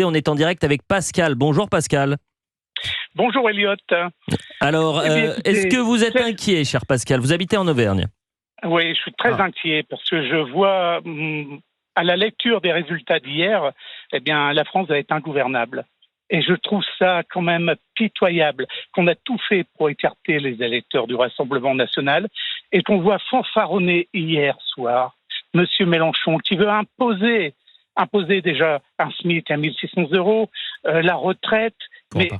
On est en direct avec Pascal. Bonjour Pascal. Bonjour Elliot. Alors, est-ce que vous êtes inquiet, cher Pascal? Vous habitez en Auvergne. Oui, je suis très inquiet parce que je vois, à la lecture des résultats d'hier, la France va être ingouvernable. Et je trouve ça quand même pitoyable qu'on a tout fait pour écarter les électeurs du Rassemblement national et qu'on voit fanfaronner hier soir M. Mélenchon qui veut imposer déjà un SMIC à 1 600 €, la retraite. Mais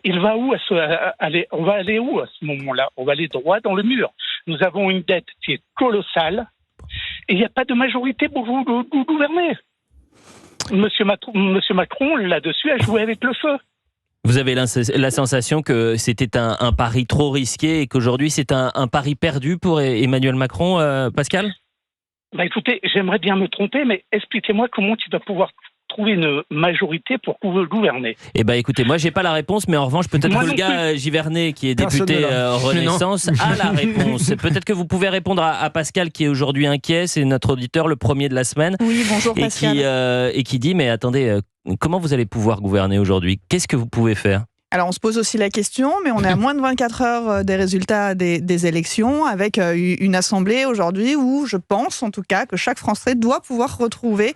il va où on va aller où à ce moment-là? On va aller droit dans le mur. Nous avons une dette qui est colossale et il n'y a pas de majorité pour vous gouverner. Monsieur Macron, là-dessus, a joué avec le feu. Vous avez la sensation que c'était un pari trop risqué et qu'aujourd'hui c'est un pari perdu pour Emmanuel Macron, Pascal? Écoutez, j'aimerais bien me tromper, mais expliquez-moi comment tu vas pouvoir trouver une majorité pour gouverner. Écoutez, moi j'ai pas la réponse, mais en revanche peut-être que le gars Givernet, qui est député Renaissance, a la réponse. Peut-être que vous pouvez répondre à Pascal qui est aujourd'hui inquiet, c'est notre auditeur, le premier de la semaine. Oui, bonjour Pascal. Et qui dit, mais attendez, comment vous allez pouvoir gouverner aujourd'hui? Qu'est-ce que vous pouvez faire? Alors on se pose aussi la question, mais on est à moins de 24 heures des résultats des élections, avec une assemblée aujourd'hui où je pense en tout cas que chaque Français doit pouvoir retrouver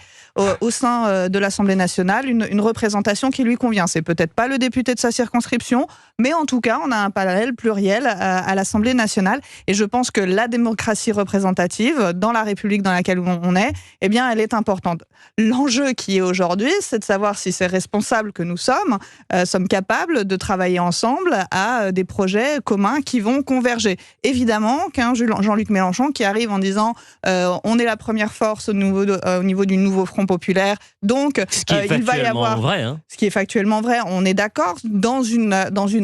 au sein de l'Assemblée nationale une représentation qui lui convient. C'est peut-être pas le député de sa circonscription, mais en tout cas on a un parallèle pluriel à l'Assemblée nationale. Et je pense que la démocratie représentative dans la République dans laquelle on est, elle est importante. L'enjeu qui est aujourd'hui, c'est de savoir si ces responsables que nous sommes capables de travailler ensemble à des projets communs qui vont converger. Évidemment qu'un Jean-Luc Mélenchon qui arrive en disant on est la première force au niveau du nouveau Front populaire, donc il va y avoir vrai, ce qui est factuellement vrai. On est d'accord dans une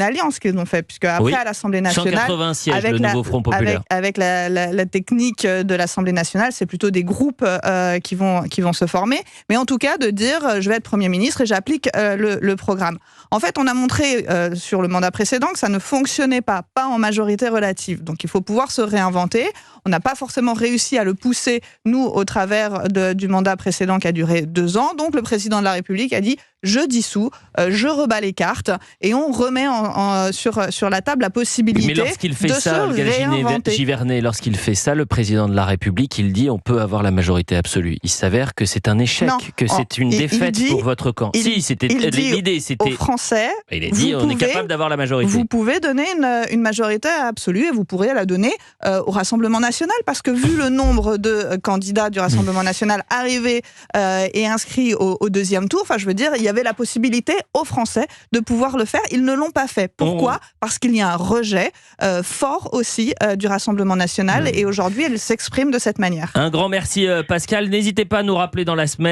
alliance qu'ils ont fait, puisque après à l'Assemblée nationale, 180 sièges, le nouveau Front populaire, avec la technique de l'Assemblée nationale, c'est plutôt des groupes qui vont se former. Mais en tout cas, de dire je vais être Premier ministre et j'applique le programme. En fait, on a montré sur le mandat précédent que ça ne fonctionnait pas en majorité relative. Donc il faut pouvoir se réinventer. On n'a pas forcément réussi à le pousser, nous, au travers du mandat précédent qui a duré 2 ans. Donc le président de la République a dit je dissous, jerebats les cartes et on remet sur la table la possibilité de se réinventer. Givernet, lorsqu'il fait ça, le président de la République, il dit on peut avoir la majorité absolue. Il s'avère que c'est un échec, c'est une défaite pour votre camp. L'idée c'était... aux Français, il a dit on est capable d'avoir la majorité. Vous pouvez donner une majorité absolue et vous pourrez la donner au Rassemblement national, parce que vu le nombre de candidats du Rassemblement national arrivés et inscrits au deuxième tour, je veux dire, il y avait la possibilité aux Français de pouvoir le faire. Ils ne l'ont pas fait. Pourquoi ? Parce qu'il y a un rejet fort aussi du Rassemblement national et aujourd'hui, elle s'exprime de cette manière. Un grand merci Pascal. N'hésitez pas à nous rappeler dans la semaine